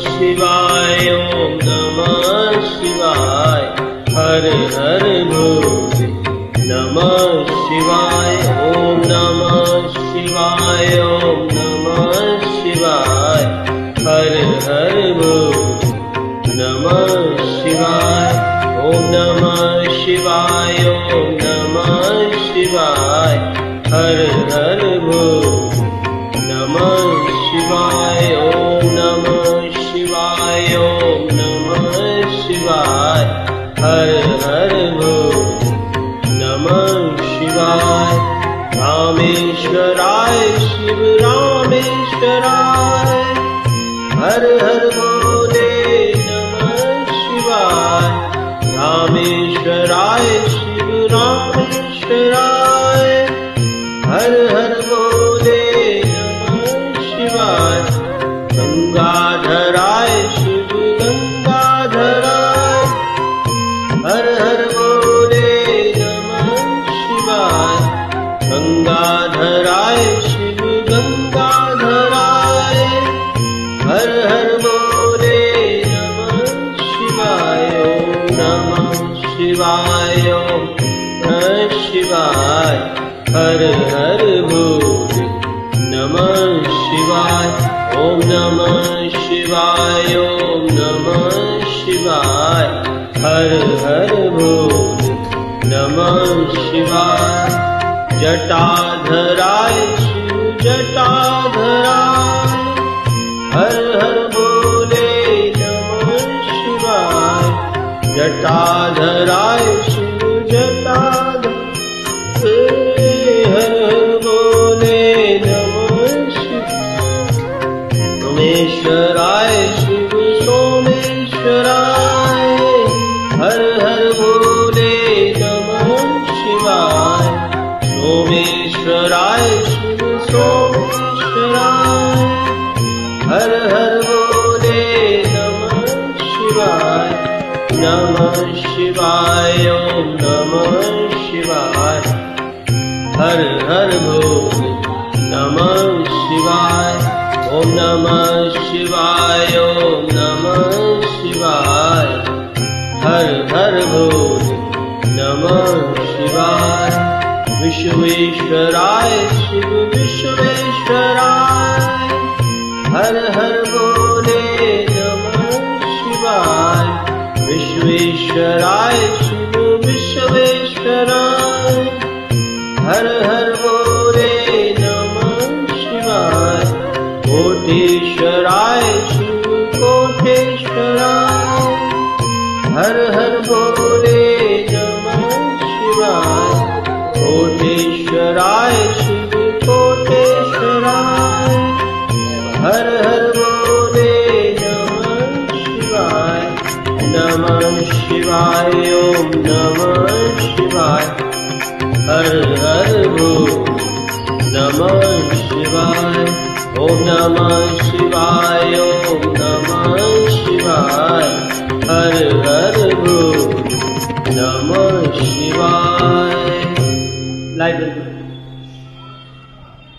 शिवाय ओम नमः शिवाय हर हर भोले नमः शिवाय ओम नमः शिवाय ओम नमः शिवाय हर हर भोले नमः शिवाय ओम नमः शिवाय ओम नमः शिवाय हर हर भोले नमः शिवाय ओम नमः शिवाय ओम नमः शिवाय हर हर भोले नमः शिवाय रामेश्वराय शिव रामेश्वराय हर हर भोले नमः शिवाय रामेश्वराय शिव रामेश्वराय हर हर भोले नमः शिवाय गंगाधराय शिव गंगाधराय हर हर भोले नमः शिवाय गंगाधराय शिव गंगाधराय हर हर भोले नमः शिवाय ओम नमः शिवाय ओम नमः शिवाय हर हर भोले नमः शिवाय ओम नमः शिवाय ओम नमः शिवाय हर हर भोले नमः शिवाय जटाधराय शिव जटाधराय हर हर भोले नमः शिवाय जटाधराय शिव जटाधराय हर हर भोले नमः शिवाय सोमेश्वराय शिव सोमेश्वराय हर हर भोले नमः शिवाय सोमेश्वराय शिव सोमेश्वराय हर हर भोले नमः शिवाय ओम नमः शिवाय हर हर भोले नमः शिवाय ओम नमः शिवाय ओम नमः शिवाय हर हर भोले नमः शिवाय विश्वेश्वराय शिव विश्वेश्वराय हर हर भोले नमः शिवाय विश्वेश्वराय शिव विश्वेश्वराय हर हर भोले नमः शिवाय कोटेश्वराय शिव कोटेश्वराय हर हर भोले नमः शिवाय कोटेश्वराय शिव कोटेश्वराय हर हर भोले नमः शिवाय ओम नमः शिवाय हर हर भोले नमः शिवाय ओम नमः शिवाय ओम नमः शिवाय हर हर भोले नमः शिवाय। लाइट